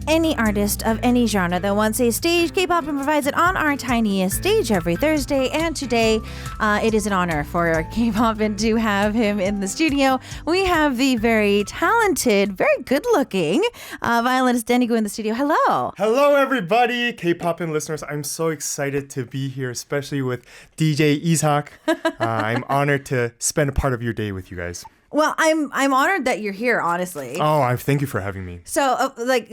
any artist of any genre that wants a stage, K-Poppin provides it on our Tiniest Stage every Thursday. And today, it is an honor for K-Poppin to have him in the studio. We have the very talented, very good-looking violinist Danny Koo in the studio. Hello. Hello, everybody. K-Poppin listeners, I'm so excited to be here, especially with DJ Isak. I'm honored to spend a part of your day with you guys. Well, I'm honored that you're here, honestly. Oh, thank you for having me. So I'm going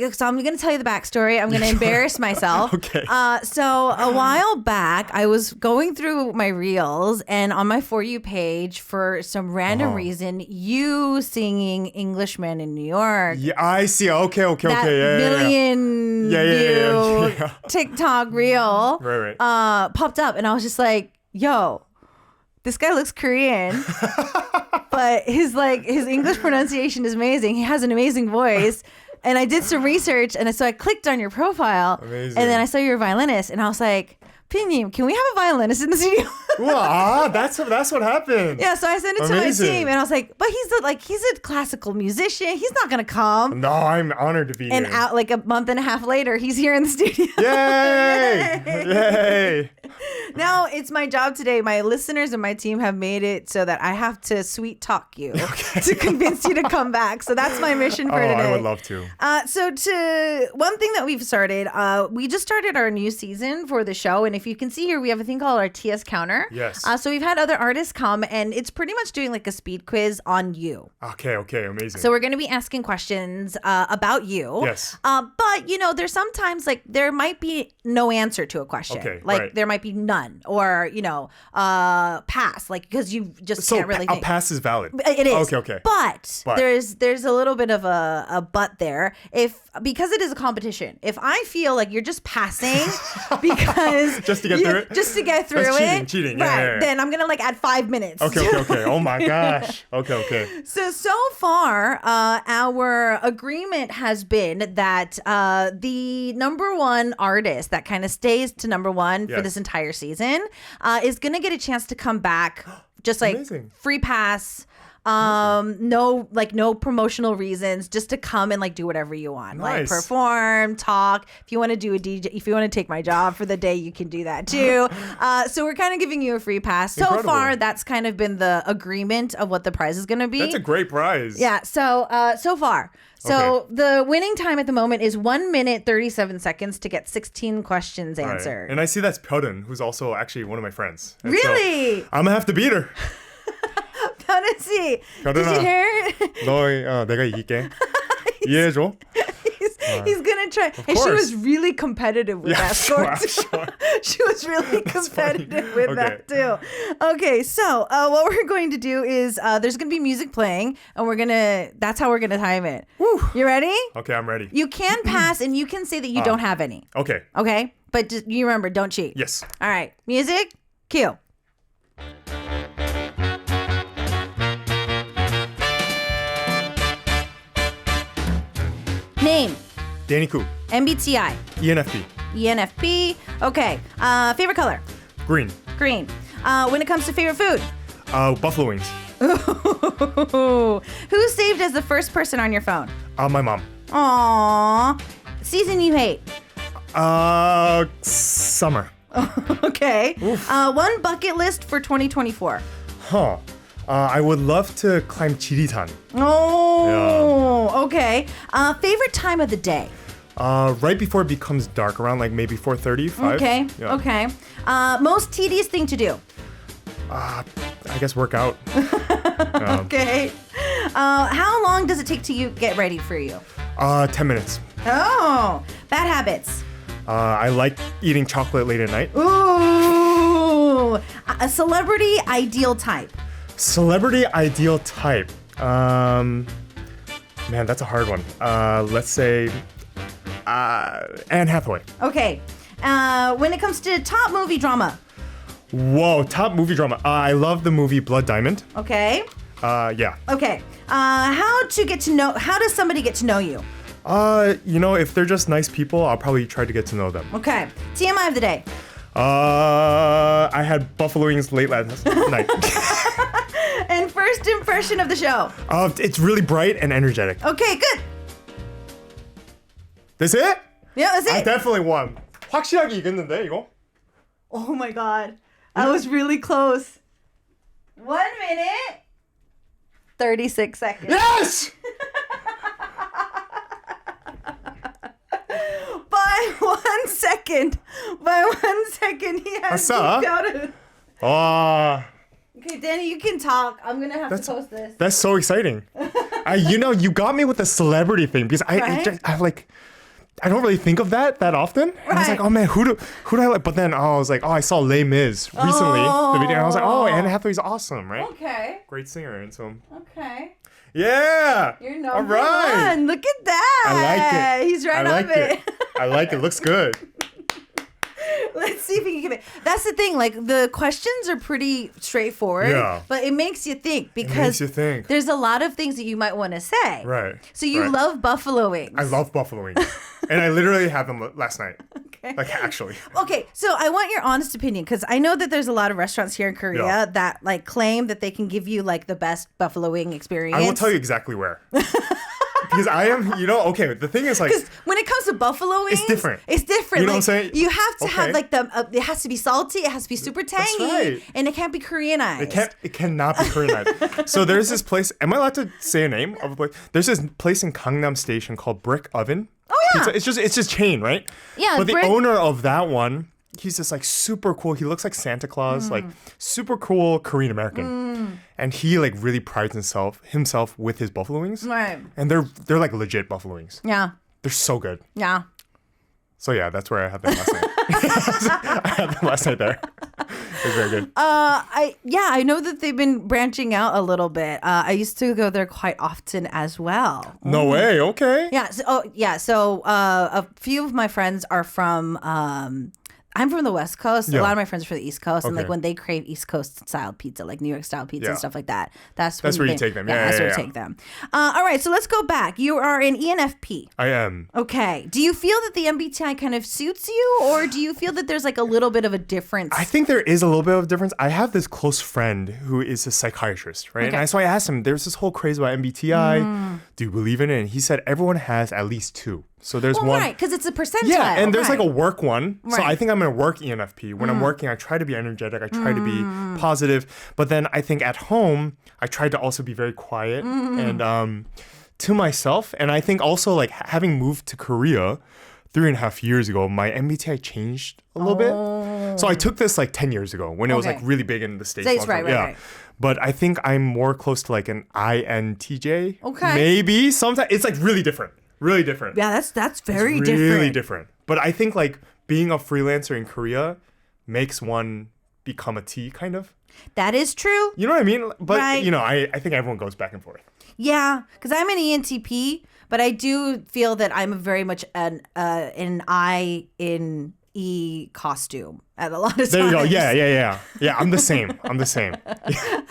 to tell you the backstory. I'm going to embarrass myself. Okay. So a while back, I was going through my reels, and on my For You page, for some random reason, you singing Englishman in New York. Yeah, I see. Okay. That million view TikTok reel Right. popped up, and I was just like, yo, this guy looks Korean. But his English pronunciation is amazing. He has an amazing voice. And I did some research, and so I clicked on your profile. Amazing. And then I saw you're a violinist, and I was like, Pinim, can we have a violinist in the studio? Wow, that's what happened. Yeah, so I sent it to my team, and I was like, but he's a classical musician. He's not gonna come. No, I'm honored to be here. And out like a month and a half later, he's here in the studio. Yay! Yay! Now it's my job today. My listeners and my team have made it so that I have to sweet talk you to convince you to come back. So that's my mission for today. I would love to. One thing that we've started, we just started our new season for the show. And if you can see here, we have a thing called our TS counter. Yes. So we've had other artists come, and it's pretty much doing like a speed quiz on you. Okay, amazing. So we're going to be asking questions about you. Yes. But, there's sometimes like there might be no answer to a question. Okay, like right. there might be none or, pass, like because you just can't really think. A pass is valid. It is. Okay. But there's a little bit of a but there. Because it is a competition. If I feel like you're just passing because just to get through it? Just to get through That's cheating. Right. Yeah. Then I'm going to add 5 minutes. Okay. Oh my gosh. Okay. So far, our agreement has been that the number one artist that kind of stays to number one for this entire season is going to get a chance to come back, just like Amazing. Free pass. No promotional reasons, just to come and do whatever you want. Nice. Like perform, talk. If you want to do a DJ, if you want to take my job for the day, you can do that too. So we're kind of giving you a free pass. Incredible. So far, that's kind of been the agreement of what the prize is going to be. That's a great prize. Yeah. So far. So the winning time at the moment is 1 minute, 37 seconds to get 16 questions answered. And I see that's Pyeodun, who's also actually one of my friends. And really? So I'm gonna have to beat her. Did you hear it? 내가 이길게. 이해해줘. He's gonna try. And she was really competitive with that score too. She was really competitive with that too. Okay, so what we're going to do is there's gonna be music playing, and that's how we're gonna time it. Woo. You ready? Okay, I'm ready. You can pass, and you can say that you don't have any. Okay. Okay, but just, you remember, don't cheat. Yes. All right, music, cue. Name. Danny Koo. MBTI. ENFP. ENFP. Okay. Favorite color. Green. Green. When it comes to favorite food. Buffalo wings. Who's saved as the first person on your phone? My mom. Aww. Season you hate. Summer. Okay. One bucket list for 2024. I would love to climb Chirisan. Oh, okay. Favorite time of the day? Right before it becomes dark, around maybe 4:35. Okay. Yeah. Okay. Most tedious thing to do? I guess work out. Okay. How long does it take to get ready for you? 10 minutes. Oh, bad habits. I like eating chocolate late at night. Ooh. A celebrity ideal type. Celebrity ideal type. Man, that's a hard one. Let's say Anne Hathaway. Okay. When it comes to top movie drama. Whoa, top movie drama. I love the movie Blood Diamond. Okay. Yeah. Okay. How does somebody get to know you? If they're just nice people, I'll probably try to get to know them. Okay. TMI of the day. I had buffalo wings late last night. And first impression of the show. It's really bright and energetic. Okay, good. That's it? Yeah, that's I it. definitely won. 확실하게 이겼는데 이거? Oh my god. I was really close. 1 minute. 36 seconds. Yes! By 1 second. By 1 second, he has 아싸. to. 와, Okay, Danny, you can talk. I'm gonna have to post this. that's so exciting. You got me with the celebrity thing because Right? I don't really think of that often. And I was Right. like, oh man, who do I like? But then I was like, I saw Les Mis recently, the video, and I was like, oh, Anne Hathaway's awesome, right? Okay. Great singer, and so Okay. yeah. You're All number right. one. Look at that. I like it. He's right I up like it. I like it. Looks good. Let's see if he can give it. That's the thing. Like the questions are pretty straightforward, Yeah. but it makes you think because you think. there's a lot of things that you might want to say. Right. So you right. love buffalo wings. I love buffalo wings, and I literally had them last night. Okay. Like actually. Okay, so I want your honest opinion because I know that there's a lot of restaurants here in Korea Yeah. that like claim that they can give you like the best buffalo wing experience. I will tell you exactly where. Because I am, okay, the thing is like, Because when it comes to buffalo wings, different. It's different. You know like, what I'm saying? You have to have Okay. like it has to be salty, it has to be super tangy, right. and it can't be Koreanized. it cannot be Koreanized. So there's this place, am I allowed to say a name of a place? There's this place in Gangnam Station called Brick Oven. Oh yeah. Pizza. It's just chain, right? Yeah, But the Brick- owner of that one, he's just like super cool. He looks like Santa Claus, like super cool Korean American. And he like really prides himself with his buffalo wings. Right. And they're like legit buffalo wings. Yeah. They're so good. Yeah. So yeah, that's where I had them last night. I had them last night there. It was very good. I know that they've been branching out a little bit. I used to go there quite often as well. No way. Okay. Yeah. So a few of my friends are from. I'm from the West Coast. A Yeah. lot of my friends are from the East Coast, and like Okay. when they crave East Coast style pizza, like New York style pizza Yeah. and stuff like that, that's where you take them. Yeah, that's yeah, where yeah. you take them. All right, so let's go back. You are in ENFP. I am. Okay. Do you feel that the MBTI kind of suits you, or do you feel that there's like a little bit of a difference? I think there is a little bit of a difference. I have this close friend who is a psychiatrist, right? Okay. So I asked him, there's this whole craze about MBTI. Do you believe in it? And he said everyone has at least two. So there's well, one. right, because it's a percentile. Yeah, and there's right. like a work one. So Right. I think I'm going to work ENFP. When I'm working, I try to be energetic. I try to be positive. But then I think at home, I try to also be very quiet and to myself. And I think also like having moved to Korea 3.5 years ago, my MBTI changed a little bit. So I took this like 10 years ago when it was Okay. like really big in the States. States, right. But I think I'm more close to like an INTJ. Okay. Maybe sometimes it's like really different. Really different. Yeah, that's very It's different. Really different. But I think like being a freelancer in Korea makes one become a T kind of. That is true. You know what I mean? But Right. I think everyone goes back and forth. Yeah, because I'm an ENTP, but I do feel that I'm very much an I in E costume at a lot of times. There you go. Yeah. Yeah, I'm the same.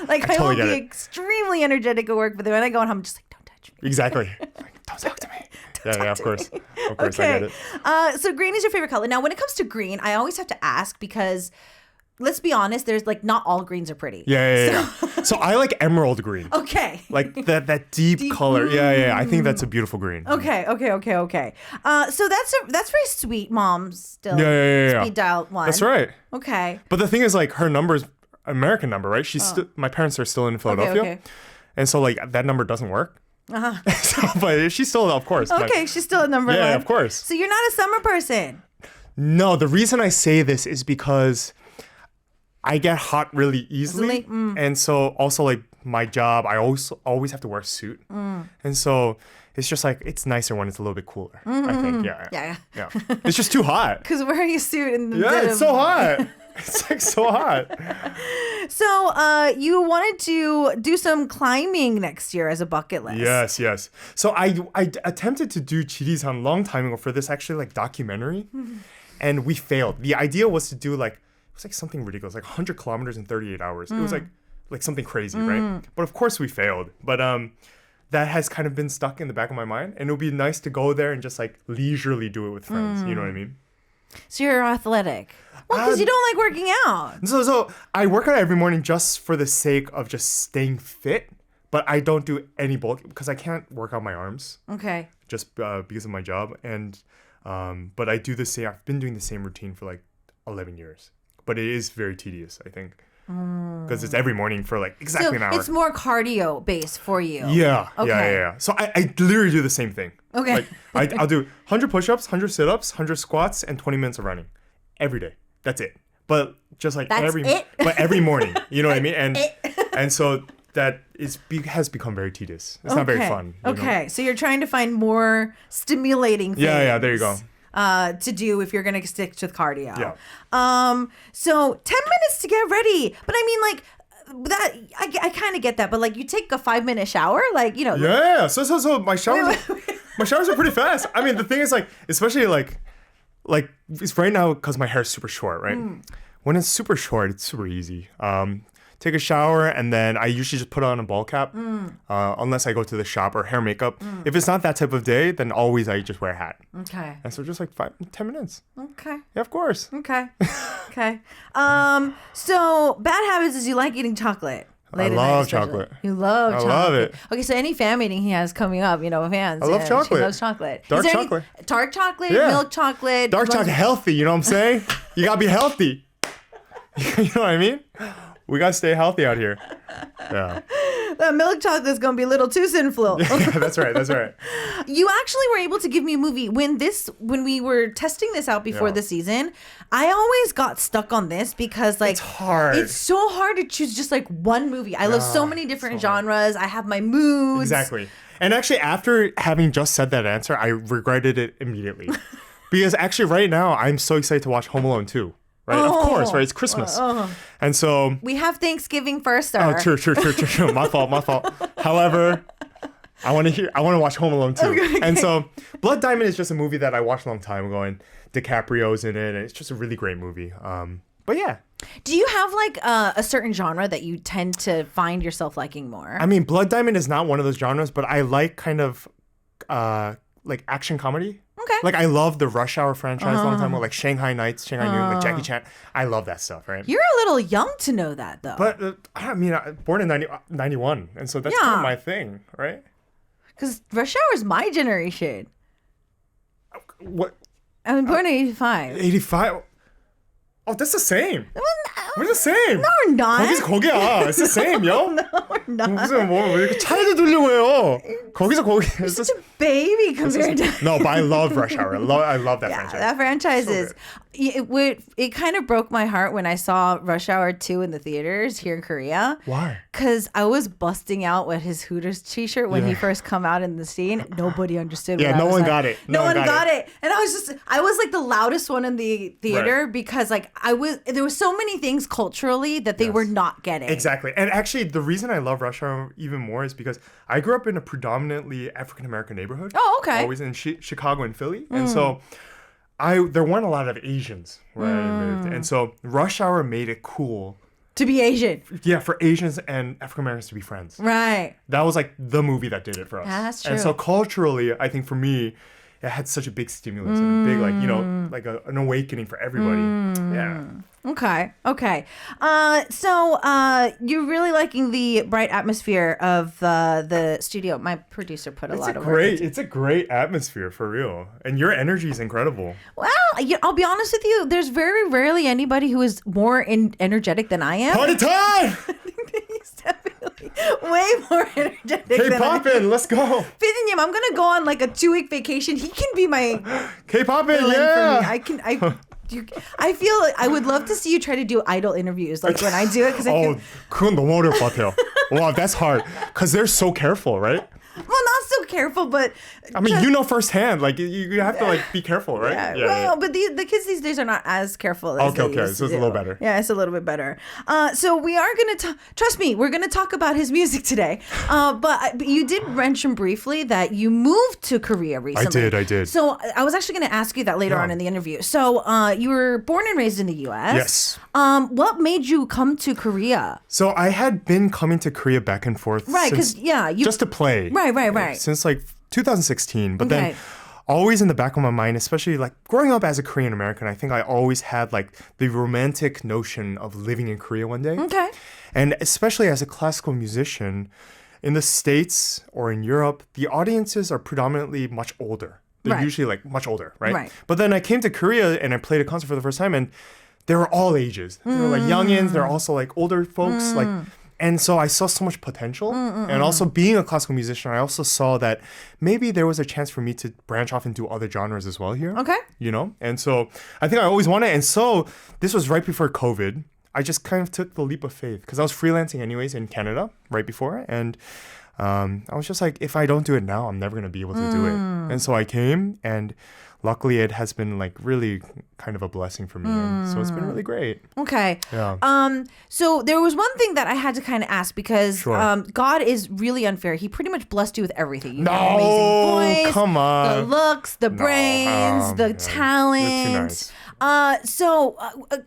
Like I totally will get be it. extremely energetic at work, but then when I go home, I'm just like, don't touch me. Exactly. Like, don't talk to me. Yeah, of course. Of course, I get it. So green is your favorite color. Now, when it comes to green, I always have to ask because let's be honest, there's like not all greens are pretty. Yeah. So I like emerald green. Okay. Like that deep color. Yeah. I think that's a beautiful green. Okay. So that's very sweet, Mom. Still. Yeah. Speed dial 1. That's right. Okay. But the thing is, like, her number's American number, right? She's my parents are still in Philadelphia, okay. and so like that number doesn't work. But she's still, of course. but- Okay, she's still a number one. Yeah, of course. So you're not a summer person. No, the reason I say this is because I get hot really easily, and so also like my job, I always have to wear a suit, and so it's just like it's nicer when it's a little bit cooler. I think, yeah. It's just too hot. Because wearing a suit in the Yeah, it's so hot. It's like so hot. So you wanted to do some climbing next year as a bucket list. Yes. So I attempted to do Chirisan a long time ago for this actually like documentary, and we failed. The idea was to do like it was like something ridiculous, like 100 kilometers in 38 hours. It was like something crazy, right? But of course we failed. But that has kind of been stuck in the back of my mind, and it would be nice to go there and just like leisurely do it with friends. You know what I mean? So you're athletic. Well, because you don't like working out. So I work out every morning just for the sake of just staying fit, but I don't do any bulk because I can't work out my arms Okay. just because of my job. And But I do the same. I've been doing the same routine for like 11 years. But it is very tedious, I think. Because it's every morning for like exactly an hour. It's more cardio based for you. Yeah, Okay. yeah. So I literally do the same thing. Okay. Like I'll do 100 push-ups, 100 sit-ups, 100 squats, and 20 minutes of running every day. That's it. But just like every morning, you know what I mean? And so that has become very tedious. It's not very fun. Okay, so you're trying to find more stimulating things. Yeah, there you go. To do if you're gonna stick with cardio. Yeah. So 10 minutes to get ready, but I mean like that. I kind of get that, but like you take a 5-minute shower, like you know. Yeah. So my showers, my showers are pretty fast. I mean, the thing is like, especially like it's right now because my hair is super short, right? When it's super short, it's super easy. Take a shower and then I usually just put on a ball cap, unless I go to the shop or hair makeup. If it's not that type of day, then always I just wear a hat. Okay. And so just like 10 minutes. Okay. Yeah, of course. Okay. Okay. So bad habits is you like eating chocolate. I love chocolate. You love chocolate. I love it. Okay, so any fan meeting he has coming up, fans. I love chocolate. She loves chocolate. Dark chocolate. Dark chocolate, Yeah. milk chocolate. Dark chocolate, healthy, you know what I'm saying? You gotta be healthy. You know what I mean? We gotta stay healthy out here. Yeah. That milk chocolate is gonna be a little too sinful. Yeah, that's right. You actually were able to give me a movie when we were testing this out before the season. I always got stuck on this because like It's hard. It's so hard to choose just like one movie. I love so many different genres. I have my moods. Exactly. And actually, after having just said that answer, I regretted it immediately. Because actually, right now, I'm so excited to watch Home Alone 2. Right? Of course, right? It's Christmas. And so... We have Thanksgiving first, sir. Oh, true. My fault. However, I want to watch Home Alone 2. Okay. And so, Blood Diamond is just a movie that I watched a long time ago, and DiCaprio's in it, and it's just a really great movie. But yeah. Do you have like a certain genre that you tend to find yourself liking more? I mean, Blood Diamond is not one of those genres, but I like kind of like action comedy. Okay. Like I love the Rush Hour franchise a long time ago, like Shanghai Nights, Shanghai Noon, like Jackie Chan. I love that stuff, right? You're a little young to know that though. But I mean, born in 91, and so that's kind of my thing, right? Because Rush Hour is my generation. What? I was born in 85. 85? Oh, that's the same. Well, We're the same. No, we're not. 거기야. It's the same, yo. No, we're not. 무슨 왜 이렇게 차이를 두려고 해요? 거기서 거기. You're such a baby compared to... No, but I love Rush Hour. I love that franchise. That franchise So is... It kind of broke my heart when I saw Rush Hour 2 in the theaters here in Korea. Why? Because I was busting out with his Hooters t-shirt when he first come out in the scene. Nobody understood what I no was one like. got it. No one got it. And I was like the loudest one in the theater because like there were so many things culturally that they were not getting. Exactly. And actually, the reason I love Rush Hour even more is because I grew up in a predominantly African-American neighborhood. Oh, okay. Always in Chicago and Philly. And so there weren't a lot of Asians where I lived. And so Rush Hour made it cool. To be Asian. Yeah, for Asians and African-Americans to be friends. Right. That was like the movie that did it for us. That's true. And so culturally, I think for me, it had such a big stimulus and a big like an awakening for everybody. Yeah. Okay. So you're really liking the bright atmosphere of the studio. My producer put a lot of work into it. It's a great atmosphere for real. And your energy is incredible. Well, I'll be honest with you. There's very rarely anybody who is more energetic than I am. Party time! He's definitely way more energetic than I am. K-Poppin', let's go. 피디님, I'm gonna go on like a 2-week vacation. He can be my K-Poppin', villain yeah. for me. I feel like I would love to see you try to do idol interviews like when I do it. 그건 너무 어려울 것 같아요. Wow, that's hard. Because they're so careful, right? Well, not so careful, but I mean, you know firsthand. Like you have to like be careful, right? Yeah. But the kids these days are not as careful as they used to so it's a little better. Yeah, it's a little bit better. So we are gonna trust me. We're gonna talk about his music today. But you did mention briefly that you moved to Korea recently. I did. So I was actually gonna ask you that later on in the interview. So you were born and raised in the U.S. Yes. What made you come to Korea? So I had been coming to Korea back and forth, Right? Because just to play. Right. Since like 2016, but then always in the back of my mind, especially like growing up as a Korean American, I think I always had like the romantic notion of living in Korea one day. Okay. And especially as a classical musician in the States or in Europe, the audiences are predominantly much older. They're Right. usually like much older, right? Right. But then I came to Korea and I played a concert for the first time, and they were all ages. They were like youngins. They're also like older folks. Like, and so I saw so much potential. And also being a classical musician, I also saw that maybe there was a chance for me to branch off and do other genres as well here. Okay. You know? And so I think I always wanted. And so this was right before COVID. I just kind of took the leap of faith because I was freelancing anyways in Canada right before. And I was just like, if I don't do it now, I'm never going to be able to do it. And so I came, and luckily it has been like really kind of a blessing for me. And so it's been really great. Okay. Yeah. So there was one thing that I had to kind of ask because Sure. God is really unfair. He pretty much blessed you with everything. You No, have an amazing voice, come on. the looks, the brains, the yeah. talent. You're too nice.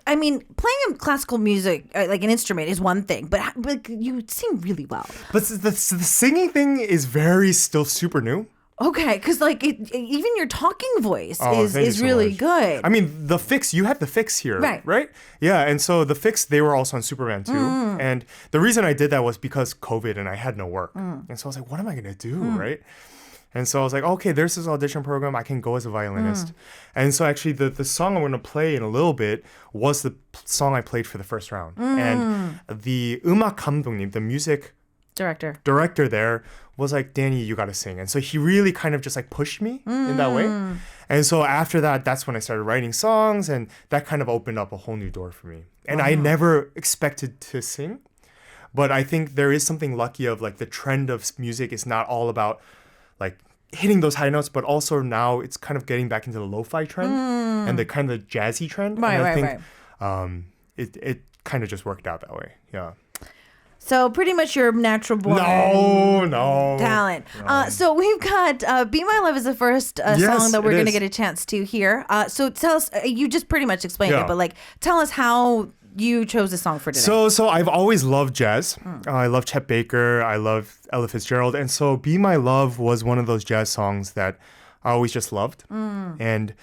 I mean, playing classical music, like an instrument, is one thing, but you sing really well. But the singing thing is very still super new. Okay, because like even your talking voice Oh, thank you is so really much. good. I mean, the Fix, you had the Fix here, Right. Yeah, and so the Fix, they were also on Superman too. And the reason I did that was because COVID and I had no work. And so I was like, what am I going to do, right? And so I was like, okay, there's this audition program. I can go as a violinist. And so actually the song I'm going to play in a little bit was the song I played for the first round. And the 음악 감독님, the music director there was like, Danny, you got to sing. And so he really kind of just like pushed me in that way. And so after that, that's when I started writing songs, and that kind of opened up a whole new door for me. And I never expected to sing, but I think there is something lucky of like the trend of music is not all about like hitting those high notes, but also now it's kind of getting back into the lo-fi trend and the kind of jazzy trend. Right, and I right, think it kind of just worked out that way. Yeah. So pretty much your natural born No. talent. So we've got Be My Love is the first song that we're it going to is. get a chance to hear. So tell us, you just pretty much explained Yeah. it, but like tell us how you chose the song for today. So I've always loved jazz. I love Chet Baker. I love Ella Fitzgerald. And so Be My Love was one of those jazz songs that I always just loved. And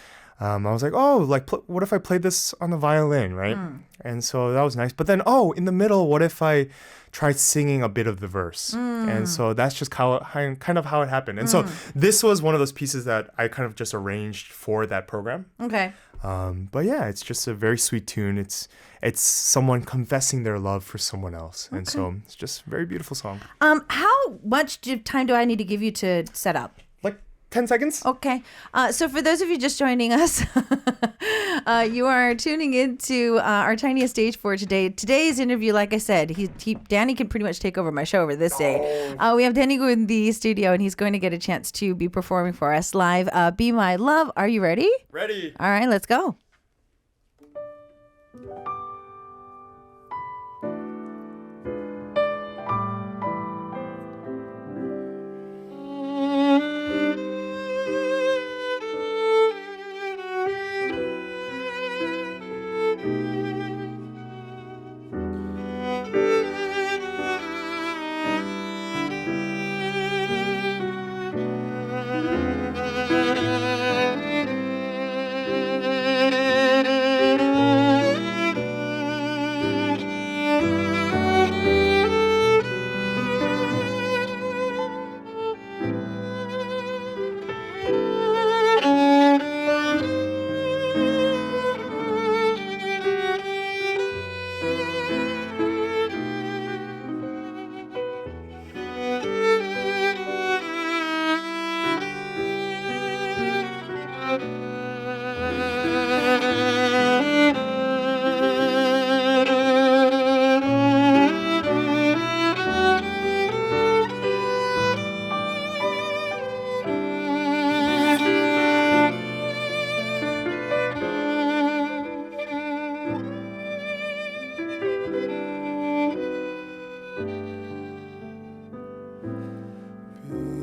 I was like, oh, like what if I played this on the violin, right? And so that was nice. But then, in the middle, what if I tried singing a bit of the verse? And so that's just kind of how it happened. And so this was one of those pieces that I kind of just arranged for that program. Okay. But yeah, it's just a very sweet tune. It's someone confessing their love for someone else. And so it's just a very beautiful song. How much time do I need to give you to set up? Like 10 seconds? Okay. So for those of you just joining us, you are tuning into our Tiniest Stage for today. Today's interview, like I said, Danny can pretty much take over my show over this day. We have Danny Koo in the studio, and he's going to get a chance to be performing for us live. Be My Love. Are you ready? Ready. All right, let's go.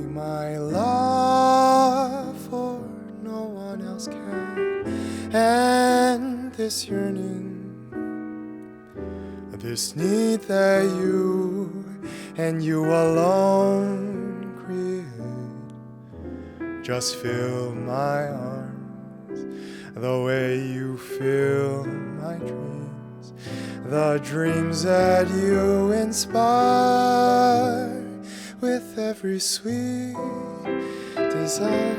My love, for no one else can, and this yearning, this need that you and you alone create, just fill my arms the way you fill my dreams, the dreams that you inspire with every sweet desire.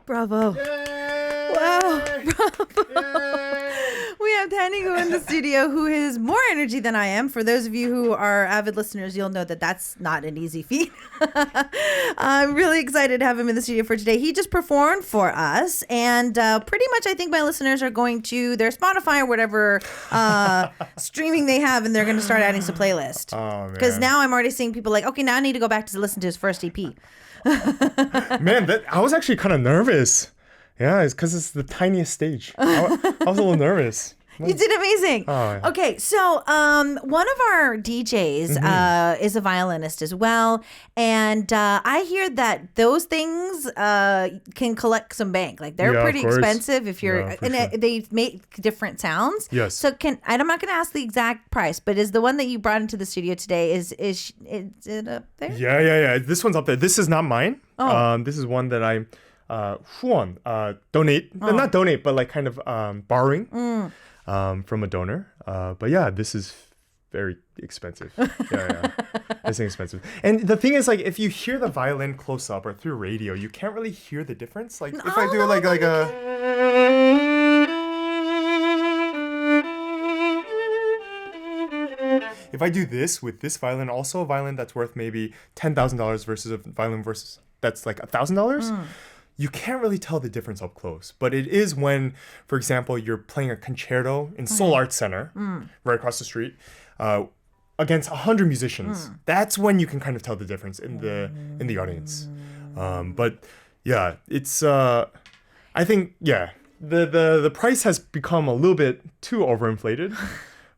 Bravo. Yay! Wow. Bravo. Yay! We have Danny Koo in the studio who has more energy than I am. For those of you who are avid listeners, you'll know that that's not an easy feat. I'm really excited to have him in the studio for today. He just performed for us, and pretty much I think my listeners are going to their Spotify or whatever streaming they have, and they're going to start adding to playlist. Oh, man. Because now I'm already seeing people like, okay, now I need to go back to listen to his first EP. Man, I was actually kind of nervous. Yeah, it's because it's the tiniest stage. I was a little nervous. You did amazing. Oh, yeah. Okay, so one of our DJs is a violinist as well, and I hear that those things can collect some bank. Like they're Yeah, of pretty course. expensive if you're, Yeah, for and sure. they make different sounds. Yes. So I'm not going to ask the exact price, but is the one that you brought into the studio today is it up there? Yeah. This one's up there. This is not mine. Oh. This is one that I 후원, donate. Not donate, but like kind of borrowing from a donor. But yeah, this is very expensive. Yeah. It's expensive. And the thing is, like, if you hear the violin close up or through radio, you can't really hear the difference. Like, if I do like a... If I do this with this violin, also a violin that's worth maybe $10,000 versus a violin that's like $1,000, you can't really tell the difference up close. But it is when, for example, you're playing a concerto in Seoul Arts Center, right across the street, against 100 musicians. That's when you can kind of tell the difference in the audience. But yeah, it's I think the price has become a little bit too overinflated.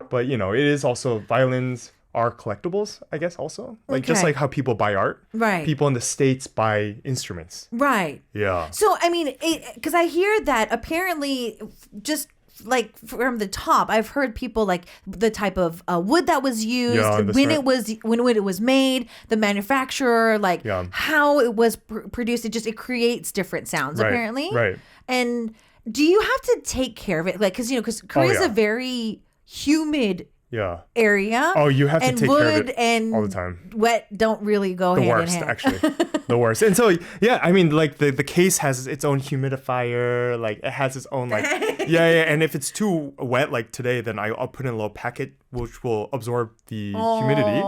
But you know, it is also violins are collectibles, I guess, also. Like just Okay. like how people buy art. Right. People in the States buy instruments. Right. Yeah. So, I mean, because I hear that apparently just like from the top, I've heard people like the type of wood that was used, Yeah, that's when right. it was made, the manufacturer, like Yeah. how it was produced. It creates different sounds Right, apparently. right. And do you have to take care of it? Like, because Korea is yeah. a very humid Yeah. area. Oh, you have to and take care of wood it and all the time. wet don't really go The hand worst, in hand. actually. The worst. And so, yeah, I mean, like the case has its own humidifier. Like it has its own like, yeah. And if it's too wet, like today, then I'll put in a little packet which will absorb the humidity.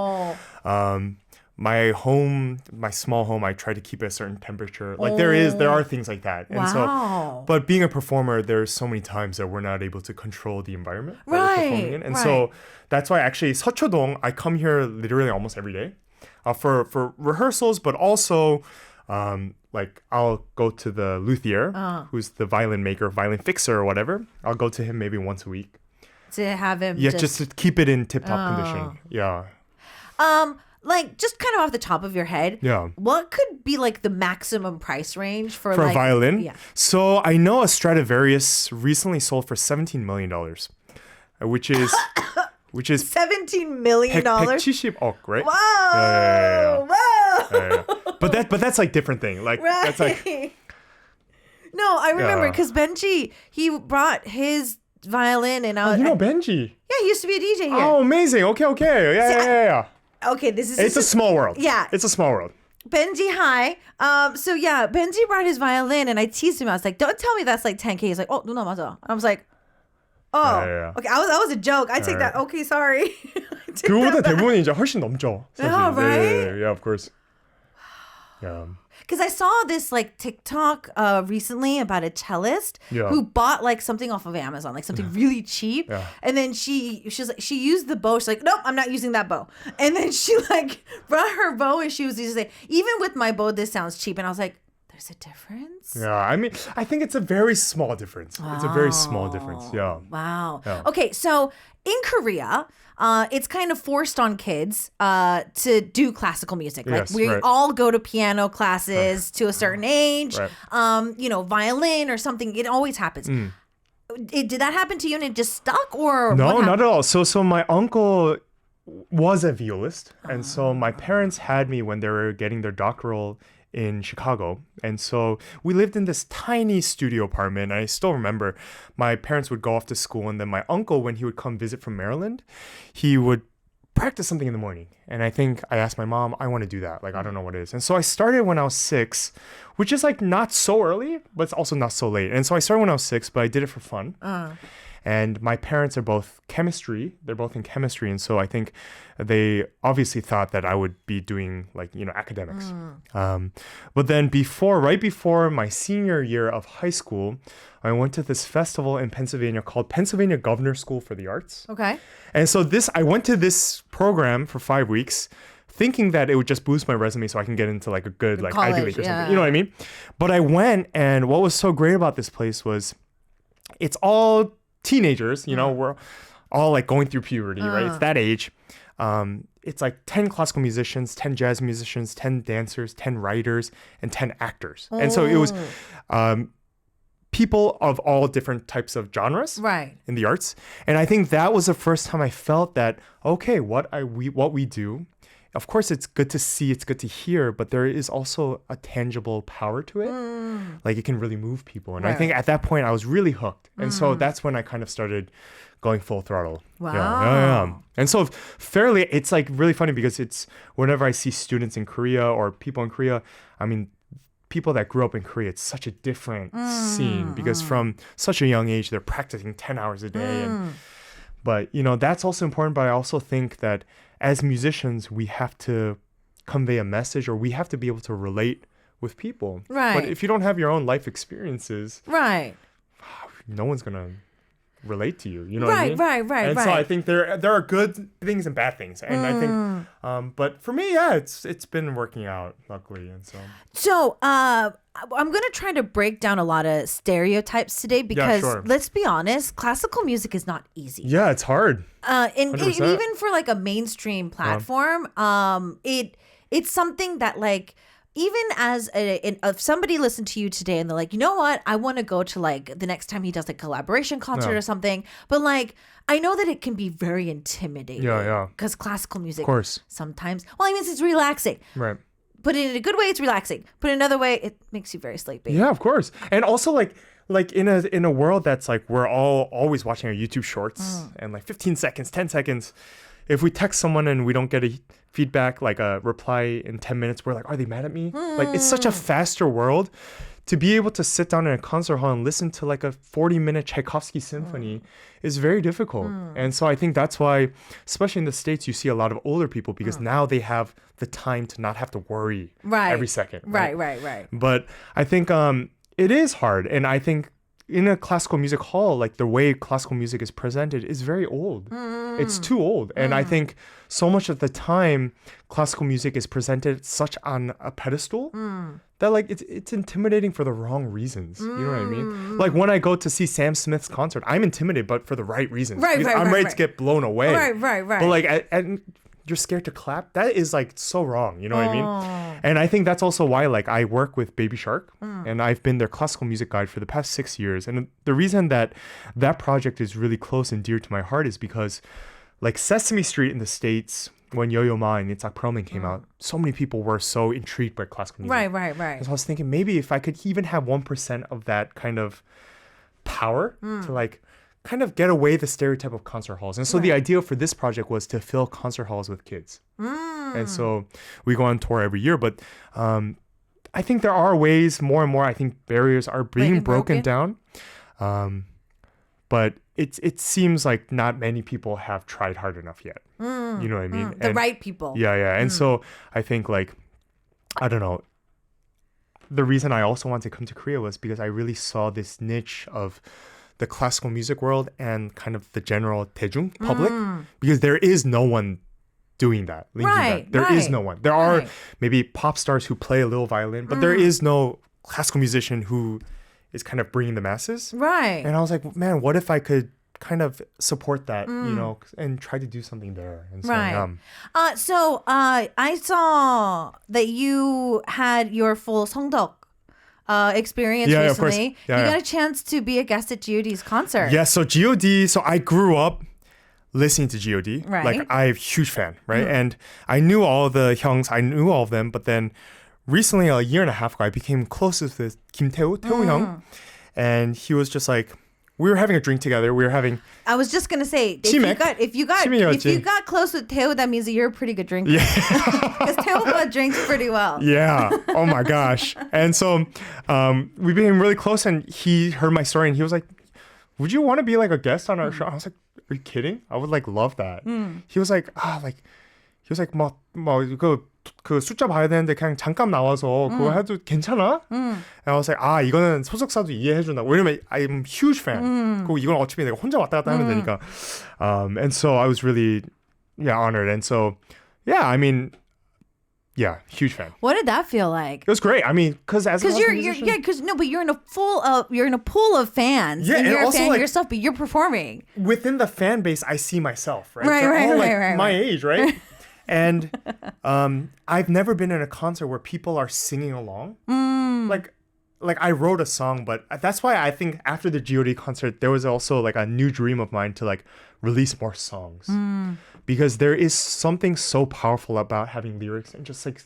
My small home, I try to keep it a certain temperature. Like there are things like that. And Wow. so, but being a performer, there's so many times that we're not able to control the environment that we're performing in. And so that's why actually 서초동, I come here literally almost every day for rehearsals, but also like I'll go to the luthier, who's the violin maker, violin fixer or whatever. I'll go to him maybe once a week. To have him Just to keep it in tip-top condition. Yeah. like just kind of off the top of your head, Yeah. what could be like the maximum price range for For like, a violin? Yeah. So I know a Stradivarius recently sold for $17 million, which is $17 million? 170억, right? Whoa! Yeah. Whoa! But that's like different thing. Like that's like No, I remember Yeah. because Benji, he brought his violin and I was, you know Benji. yeah, he used to be a DJ here. Oh, amazing. Okay. Yeah. Okay, this is It's a small world. Yeah. It's a small world. Benji, hi. So yeah, Benji brought his violin and I teased him. I was like, don't tell me that's like 10K. He's like, oh, 누나 맞아. And I was like, oh, Yeah. okay. That was a joke. I take that. Okay, sorry. I take 그거보다 that back. 대부분이 이제 훨씬 넘죠. 사실. Yeah, right? Yeah, of course. Yeah. Because I saw this like TikTok recently about a cellist Yeah. who bought like something off of Amazon, like something really cheap. Yeah. And then she's like, she used the bow. She's like, nope, I'm not using that bow. And then she like brought her bow and she was just like, even with my bow, this sounds cheap. And I was like, there's a difference? Yeah, I mean, I think it's a very small difference. It's a very small difference. Yeah. Wow. Yeah. Okay, so in Korea, it's kind of forced on kids to do classical music. Like Yes, we right. all go to piano classes to a certain age. Right. Violin or something. It always happens. Did that happen to you and it just stuck, or No, what not at all. So my uncle was a violist, and so my parents had me when they were getting their doctoral in Chicago. And so we lived in this tiny studio apartment. I still remember my parents would go off to school, and then my uncle, when he would come visit from Maryland, he would practice something in the morning. And I think I asked my mom, I want to do that. Like, I don't know what it is. And so I started when I was 6, which is like not so early, but it's also not so late. And so I started when I was 6, but I did it for fun. And my parents are both chemistry. They're both in chemistry. And so I think they obviously thought that I would be doing like, academics. But then right before my senior year of high school, I went to this festival in Pennsylvania called Pennsylvania Governor School for the Arts. Okay. And so I went to this program for 5 weeks thinking that it would just boost my resume so I can get into like a good like college, Ivy League or yeah. something. You know what I mean? But I went, and what was so great about this place was it's all teenagers, we're all like going through puberty, right? It's that age. It's like 10 classical musicians, 10 jazz musicians, 10 dancers, 10 writers, and 10 actors. And so it was people of all different types of genres in the arts. And I think that was the first time I felt that, okay, what we do, of course, it's good to see, it's good to hear, but there is also a tangible power to it. Like it can really move people. And I think at that point I was really hooked. And so that's when I kind of started going full throttle. Wow. Yeah. And so it's like really funny because it's whenever I see students in Korea or people in Korea, I mean, people that grew up in Korea, it's such a different scene because from such a young age, they're practicing 10 hours a day. But, that's also important. But I also think that as musicians, we have to convey a message, or we have to be able to relate with people. Right. But if you don't have your own life experiences, no one's going to relate to you. You know what I mean? Right. And so I think there are good things and bad things. And I think, but for me, yeah, it's been working out, luckily. And So I'm going to try to break down a lot of stereotypes today because let's be honest, classical music is not easy. Yeah, it's hard. And even for like a mainstream platform, it's something that like, even as if somebody listened to you today and they're like, you know what, I want to go to like the next time he does a collaboration concert or something, but like I know that it can be very intimidating. Yeah. Because classical music, of course, sometimes, well, I mean, it's relaxing. Right. But in a good way, it's relaxing. But in another way, it makes you very sleepy. Yeah, of course. And also like in a world that's like we're all always watching our YouTube shorts and like 15 seconds, 10 seconds. If we text someone and we don't get a feedback, like a reply in 10 minutes, we're like, are they mad at me? Like it's such a faster world. To be able to sit down in a concert hall and listen to like a 40-minute Tchaikovsky symphony is very difficult. And so I think that's why, especially in the States, you see a lot of older people because now they have the time to not have to worry every second. Right. But I think it is hard. And I think in a classical music hall, like the way classical music is presented is very old. It's too old. And I think so much of the time, classical music is presented such on a pedestal that like it's intimidating for the wrong reasons. You know what I mean? Like when I go to see Sam Smith's concert, I'm intimidated, but for the right reasons. I'm ready to get blown away. Right. But like, and you're scared to clap. That is like so wrong. You know what I mean? And I think that's also why like I work with Baby Shark and I've been their classical music guide for the past 6 years. And the reason that project is really close and dear to my heart is because like Sesame Street in the States, when Yo-Yo Ma and Itzhak Perlman came out, so many people were so intrigued by classical music. Right. So I was thinking maybe if I could even have 1% of that kind of power to like kind of get away the stereotype of concert halls. And so the idea for this project was to fill concert halls with kids. And so we go on tour every year, but I think there are ways more and more, I think barriers are being broken down. But it seems like not many people have tried hard enough yet. You know what I mean? The right people. Yeah. And so I think like, I don't know, the reason I also wanted to come to Korea was because I really saw this niche of the classical music world and kind of the general daejung public, because there is no one doing that. There is no one. There are maybe pop stars who play a little violin, but there is no classical musician who is kind of bringing the masses. Right. And I was like, man, what if I could kind of support that, you know, and try to do something there. And so, so I saw that you had your full Songdeok experience recently. You got a chance to be a guest at G.O.D's concert. Yeah, so G.O.D, so I grew up listening to G.O.D. Right. Like I'm a huge fan, right? And I knew all the hyungs, I knew all of them, but then recently, a year and a half ago, I became closest with Kim Tae-woo hyung. And he was just like, we were having a drink together. We were having. I was just gonna say, 치맥? if you got close with Teo, that means that you're a pretty good drinker. Yeah. Because Teo drinks pretty well. Yeah. Oh my gosh. And so we became really close, and he heard my story, and he was like, "Would you want to be like a guest on our show?" I was like, "Are you kidding? I would like love that." He was like, 그 숫자 봐야 되는데 그냥 잠깐 나와서 그거 해도 괜찮아? And I was like, 이거는 소속사도 이해해준다. 왜냐면 I'm huge fan. 그리고 이건 어차피 내가 혼자 왔다 갔다 하면 되니까. And so I was really, honored. And so, I mean, huge fan. What did that feel like? It was great. I mean, because you're in a pool of fans. Yeah, and you're and a also fan like, yourself, but you're performing. Within the fan base, I see myself, right? Right. My age, right? And I've never been in a concert where people are singing along. Like I wrote a song, but that's why I think after the G.O.D concert, there was also like a new dream of mine to like release more songs. Because there is something so powerful about having lyrics and just like,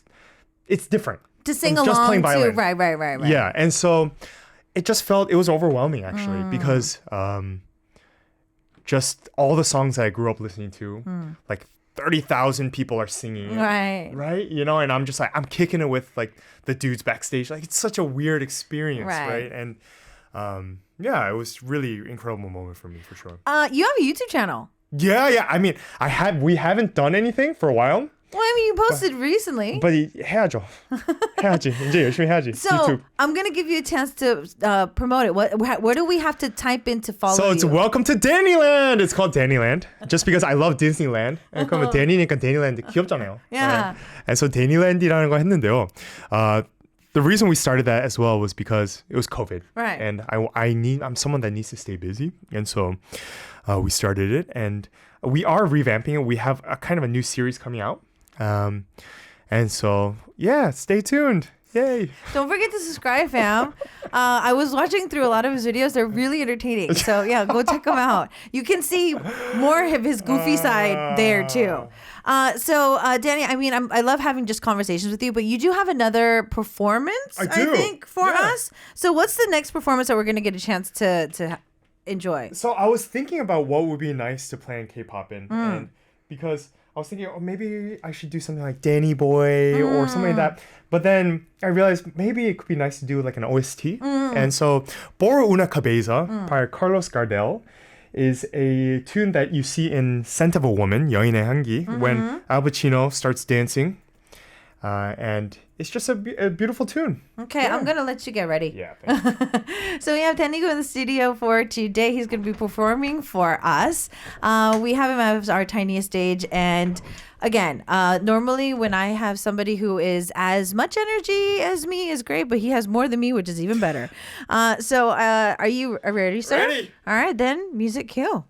it's different. To sing just along playing to, violin. right. Yeah, and so it was overwhelming actually because just all the songs that I grew up listening to, like 30,000 people are singing. Right? You know, and I'm just like, I'm kicking it with like the dudes backstage. Like it's such a weird experience, right? And it was really incredible moment for me for sure. You have a YouTube channel. Yeah. I mean, we haven't done anything for a while. Well, I mean, you posted recently. But 해야죠. 해야지. 이제 열심히 해야지. So YouTube. I'm gonna give you a chance to promote it. What do we have to type in to follow you? So it's welcome to Dannyland. It's called Dannyland just because I love Disneyland. And 그러면 Danny니까 Dannyland 귀엽잖아요. Yeah. Right? And so Dannyland이라는 거 했는데요. The reason we started that as well was because it was COVID. Right. And I'm someone that needs to stay busy. And so we started it, and we are revamping it. We have a kind of a new series coming out. And so, stay tuned. Yay. Don't forget to subscribe, fam. I was watching through a lot of his videos. They're really entertaining. So, go check them out. You can see more of his goofy side there, too. So, Danny, I mean, I love having just conversations with you, but you do have another performance, I think, for us. So, what's the next performance that we're going to get a chance to enjoy? So, I was thinking about what would be nice to play in K-pop and because I was thinking, maybe I should do something like Danny Boy or something like that. But then I realized maybe it could be nice to do like an OST. And so, Por una Cabeza by Carlos Gardel is a tune that you see in Scent of a Woman, 여인의 향기, when Al Pacino starts dancing. And it's just a beautiful tune. Okay, I'm going to let you get ready. Yeah, thank you. So we have Danny Koo in the studio for today. He's going to be performing for us. We have him as our Tiniest Stage. And again, normally when I have somebody who is as much energy as me is great, but he has more than me, which is even better. So are you ready, sir? Ready. All right, then music cue.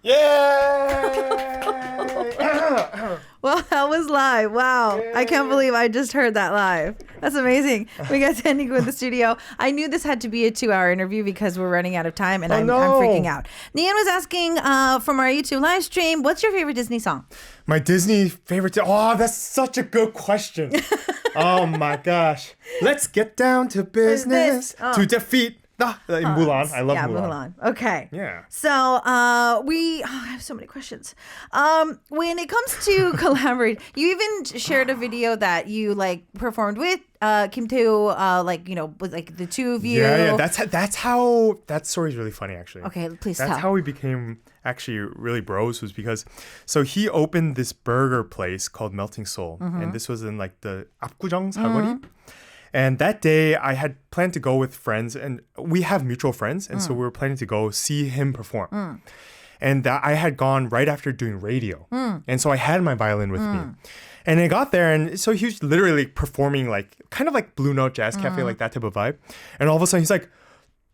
Yeah. Well, that was live. Wow. I can't believe I just heard that live. That's amazing. We got Danny Koo in the studio. I knew this had to be a 2-hour interview because we're running out of time and I'm freaking out. Nian was asking from our YouTube live stream, what's your favorite Disney song? My Disney favorite. Oh, that's such a good question. Oh my gosh. Let's get down to business to defeat. Mulan. I love Mulan. Okay. Yeah. So I have so many questions. When it comes to collaborate, you even shared a video that you like performed with Kim Tae-woo, with like the two of you. Yeah. That's how that story's really funny actually. Okay, please That's tell. how we became actually really bros was because so he opened this burger place called Melting Soul, and this was in like the 압구정 사거리. And that day, I had planned to go with friends, and we have mutual friends, and so we were planning to go see him perform. And I had gone right after doing radio, and so I had my violin with me. And I got there, and so he was literally performing like kind of like Blue Note Jazz Cafe, like that type of vibe. And all of a sudden, he's like,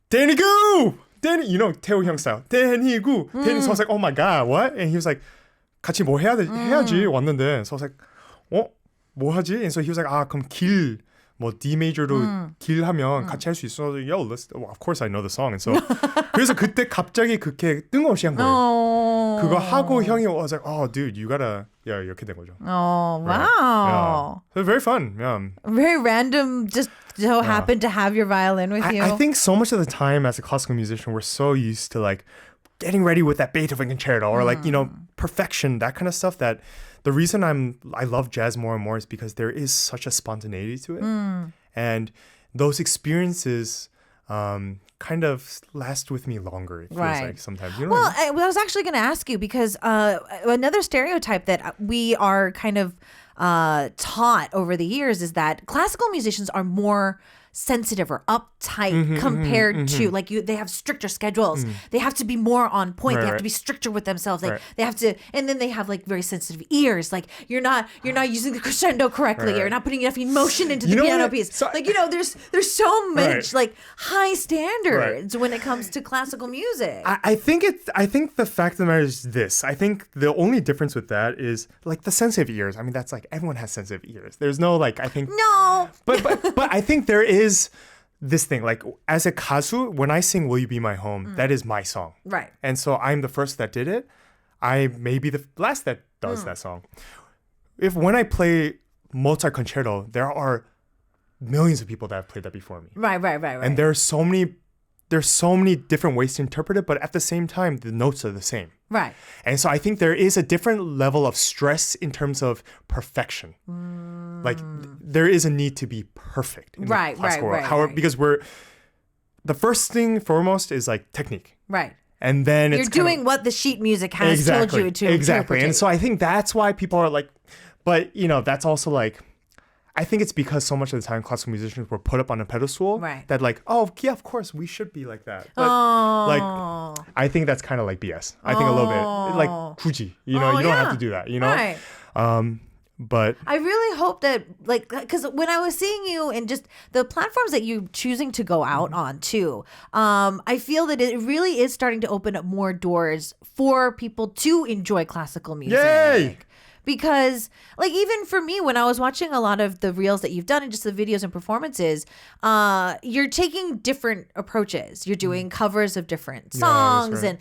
"Danny Koo! Danny," Tae-woo Hyung style. "Danny Koo!" Danny. So I was like, "Oh my god, what?" And he was like, "같이 뭐 해야지 왔는데." So I was like, 뭐 하지? And so he was like, 그럼 길. 뭐 D major로 길 하면 같이 할 수 있어. Yo, of course I know the song. And so 그래서 그때 갑자기 그렇게 뜬금없이 한 거예요. 그거 하고 형이 was like, "Oh, dude, you gotta." 이렇게 된 거죠. Oh, wow. Right. Yeah. So very fun. Yeah. Very random, just so happened to have your violin with you. I think so much of the time as a classical musician, we're so used to like getting ready with that Beethoven concerto or like, perfection, that kind of stuff that the reason I love jazz more and more is because there is such a spontaneity to it. And those experiences kind of last with me longer, it feels like sometimes. You know what I mean? I was actually going to ask you because another stereotype that we are kind of taught over the years is that classical musicians are more sensitive or uptight compared to like they have stricter schedules. They have to be more on point. They have to be stricter with themselves. Like they have to, and then they have like very sensitive ears. Like you're not using the crescendo correctly. You're not putting enough emotion into the piano piece. So, there's so much like high standards when it comes to classical music. I think the fact of the matter is this. I think the only difference with that is like the sensitive ears. I mean, that's like everyone has sensitive ears. There's no like I think no, but I think there is this thing like as a 가수 when I sing Will You Be My Home, that is my song, right? And so I'm the first that did it. I may be the last that does that song. When I play Mozart concerto, there are millions of people that have played that before me, right. And there's so many different ways to interpret it, but at the same time the notes are the same, right? And so I think there is a different level of stress in terms of perfection. Like there is a need to be perfect in the classical world. However, because the first thing foremost is like technique. Right. And then you're doing what the sheet music has told you to interpret. And so I think that's why people are like, but that's also like, I think it's because so much of the time classical musicians were put up on a pedestal that like, oh yeah, of course we should be like that. But like, I think that's kind of like BS. I think a little bit like 굳이, you don't have to do that, Right. But I really hope that, like, because when I was seeing you and just the platforms that you're choosing to go out on too, I feel that it really is starting to open up more doors for people to enjoy classical music. Yay! Because, like, even for me, when I was watching a lot of the reels that you've done and just the videos and performances, you're taking different approaches. You're doing covers of different songs and,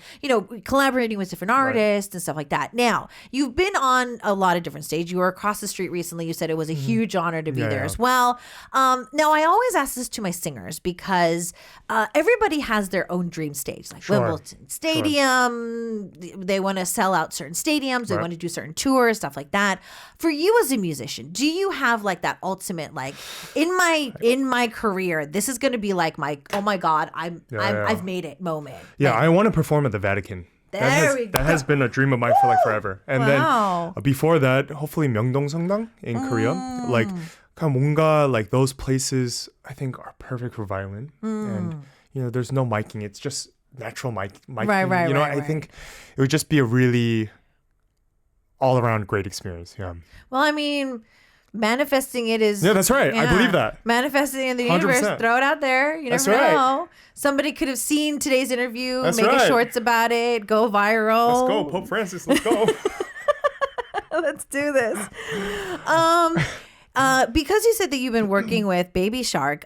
collaborating with different artists and stuff like that. Now, you've been on a lot of different stages. You were across the street recently. You said it was a huge honor to be there as well. Now, I always ask this to my singers because everybody has their own dream stage, like Wimbledon Stadium. They want to sell out certain stadiums. They want to do certain tours, stuff like that. For you as a musician, do you have like that ultimate, like in my career, this is going to be like my, oh my God, I've made it moment? Yeah, I want to perform at the Vatican. That has been a dream of mine for like forever. And then before that, hopefully Myeongdong in Korea. Like kind of 뭔가 like those places I think are perfect for violin. And there's no miking. It's just natural miking. Right, I think it would just be a really all-around great experience. Yeah. Well, I mean, Manifesting it is... Yeah, that's right. I believe that. Manifesting in the universe. 100%. Throw it out there. You never know. Somebody could have seen today's interview, make a shorts about it, go viral. Let's go. Pope Francis, let's go. Let's do this. Because you said that you've been working with Baby Shark,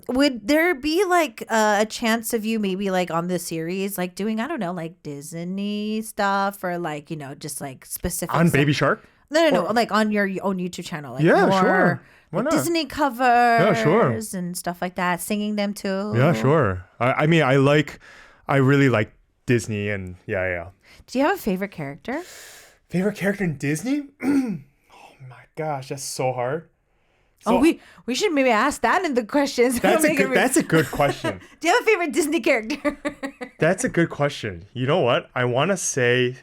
would there be like a chance of you maybe like on this series, like doing, I don't know, like Disney stuff or like, you know, just like specific On Baby Shark? No, like on your own YouTube channel. Like Yeah, more, sure. Why like not? Disney covers and stuff like that, singing them too. Yeah, sure. I mean, I really like Disney and yeah. Do you have a favorite character? Favorite character in Disney? Oh my gosh, that's so hard. So, we should maybe ask that in the questions. That's a good question. Do you have a favorite Disney character? That's a good question. You know what? I want to say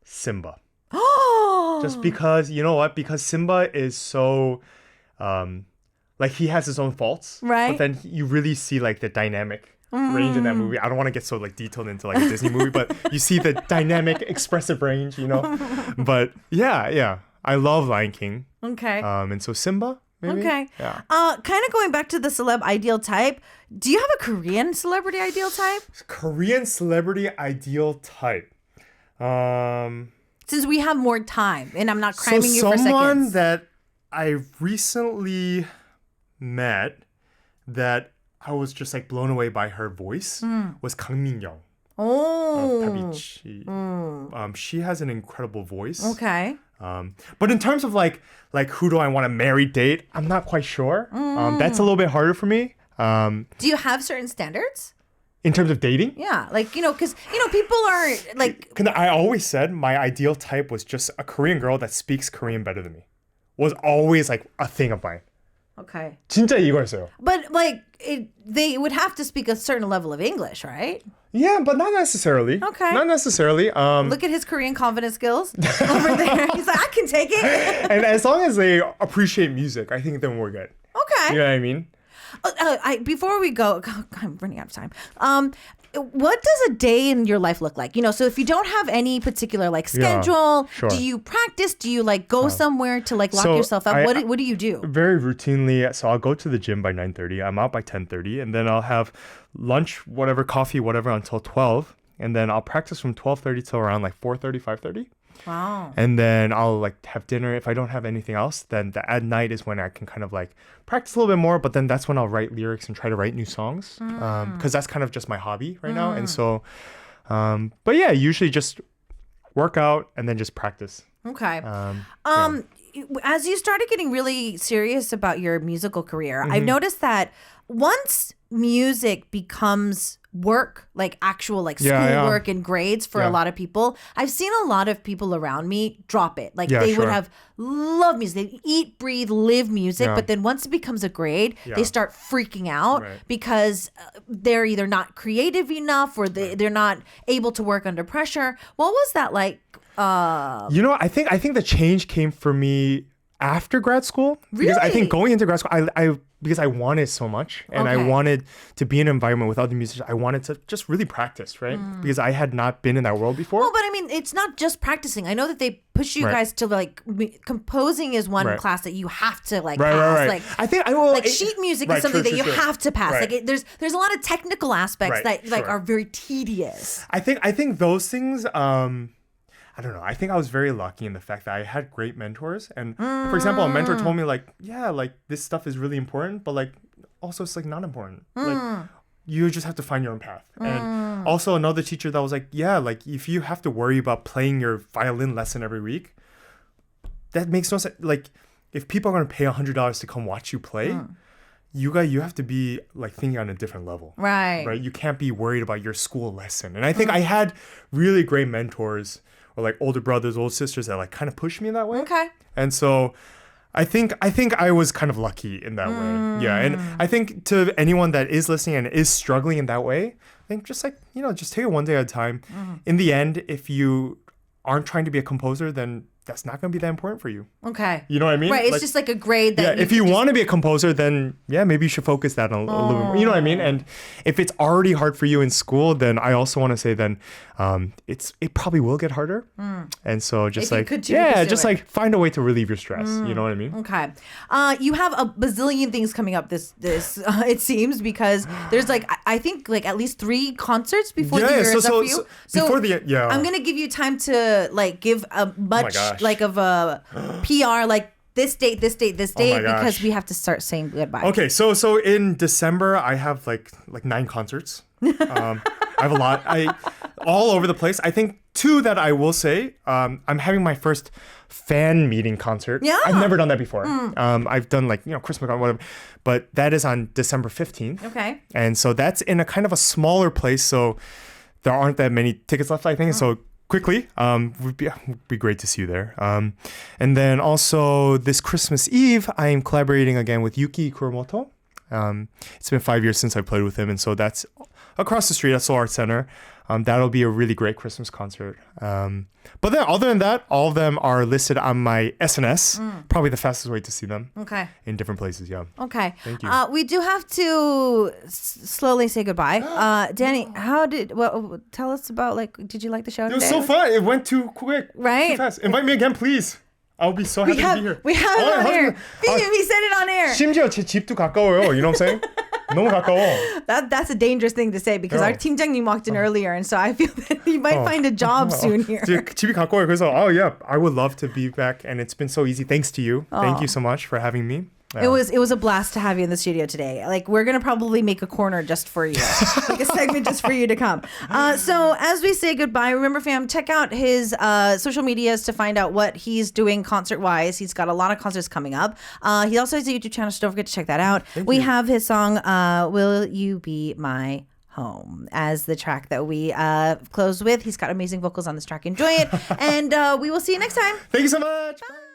Simba. Oh. Just because, you know what? Because Simba is so like he has his own faults. Right. But then you really see like the dynamic range in that movie. I don't want to get so like detailed into like a Disney movie, but you see the dynamic expressive range, you know. But yeah. I love Lion King. Okay. And so Simba, maybe. Okay. Yeah. Kind of going back to the celeb ideal type. Do you have a Korean celebrity ideal type? Korean celebrity ideal type. Since we have more time and I'm not cramming you for seconds. Someone that I recently met that I was just like blown away by her voice was Kang Min-young. Oh. Tabichi. She has an incredible voice. Okay. But in terms of like who do I want to marry, date, I'm not quite sure. That's a little bit harder for me. Do you have certain standards? In terms of dating? Yeah, like, you know, because, you know, people are like... I always said my ideal type was just a Korean girl that speaks Korean better than me. Was always like a thing of mine. Okay. 진짜 이거였어요. But like, they would have to speak a certain level of English, right? Yeah, but not necessarily. Okay. Not necessarily. Look at his Korean confidence skills over there. He's like, I can take it. And as long as they appreciate music, I think then we're good. Okay. You know what I mean? Before we go, I'm running out of time. What does a day in your life look like? You know, so if you don't have any particular like schedule, sure. Do you practice? Do you like go somewhere to like lock yourself up? What do you do? Very routinely. So I'll go to the gym by 9:30. I'm out by 10:30, and then I'll have lunch, whatever, coffee, whatever, until 12, and then I'll practice from 12:30 till around like 4:30, 5:30. Wow. And then I'll like have dinner. If I don't have anything else, then at night is when I can kind of like practice a little bit more. But then that's when I'll write lyrics and try to write new songs. Because that's kind of just my hobby right now. And so, but yeah, usually just work out and then just practice. Okay. As you started getting really serious about your musical career, I've noticed that once music becomes work, like actual like schoolwork and grades for a lot of people, I've seen a lot of people around me drop it. Like they would have love music, they eat, breathe, live music, but then once it becomes a grade, they start freaking out because they're either not creative enough or they're not able to work under pressure. What was that like? You know, I think the change came for me after grad school. Really? Because I think going into grad school, because I wanted so much and I wanted to be in an environment with other musicians. I wanted to just really practice, right? Because I had not been in that world before. Well, but I mean, it's not just practicing. I know that they push you guys to like composing is one class that you have to like pass. Like I think sheet music is something that you have to pass. Like there's a lot of technical aspects that like are very tedious. I think those things. I don't know. I think I was very lucky in the fact that I had great mentors. And for example, a mentor told me like, yeah, like this stuff is really important, but like also it's like not important. Like you just have to find your own path. And also another teacher that was like, yeah, like if you have to worry about playing your violin lesson every week, that makes no sense. Like if people are going to pay $100 to come watch you play, you have to be like thinking on a different level. Right. You can't be worried about your school lesson. And I think I had really great mentors or like older brothers, older sisters that like kind of pushed me in that way. Okay. And so I think I was kind of lucky in that way. Yeah. And I think to anyone that is listening and is struggling in that way, I think just like, you know, just take it one day at a time. In the end, if you aren't trying to be a composer, then that's not going to be that important for you. Okay. You know what I mean? Right. It's just like a grade that if you want to be a composer, then maybe you should focus that on a little bit more. You know what I mean? And if it's already hard for you in school, then I also want to say then it probably will get harder. And so just like find a way to relieve your stress. You know what I mean? Okay. You have a bazillion things coming up this it seems, because there's like I think like at least 3 concerts before the year is up for you. So before the I'm gonna give you time to like give a much like of a PR like this date because we have to start saying goodbye. Okay, so in December I have like 9 concerts. I have a lot. All over the place. I think 2 that I will say. I'm having my first fan meeting concert. Yeah. I've never done that before. I've done like Christmas whatever, but that is on December 15th. Okay. And so that's in a kind of a smaller place, so there aren't that many tickets left, I think. So quickly, would be great to see you there. And then also this Christmas Eve, I am collaborating again with Yuki Kuromoto. It's been 5 years since I played with him, and so that's across the street at Seoul Arts Center. That'll be a really great Christmas concert. But then other than that, all of them are listed on my SNS. Probably the fastest way to see them. Okay. In different places, yeah. Okay. Thank you. We do have to slowly say goodbye. Danny, tell us about did you like the show today? It was so fun. It went too quick. Right? Too fast. Invite me again, please. I'll be so happy to be here. We have it on air. We said it on air. 심지어 제 집도 가까워요. You know what I'm saying? 너무 가까워. That's a dangerous thing to say because our 팀장님 walked in earlier, and so I feel that he might find a job soon here. 집이 가까워요. 그래서 I would love to be back, and it's been so easy thanks to you. Thank you so much for having me. It was a blast to have you in the studio today. Like, we're gonna probably make a corner just for you, like a segment just for you to come. So as we say goodbye, remember, fam, check out his social medias to find out what he's doing concert wise. He's got a lot of concerts coming up. He also has a YouTube channel, so don't forget to check that out. We have his song "Will You Be My Home" as the track that we close with. He's got amazing vocals on this track. Enjoy it, and we will see you next time. Thank you so much. Bye.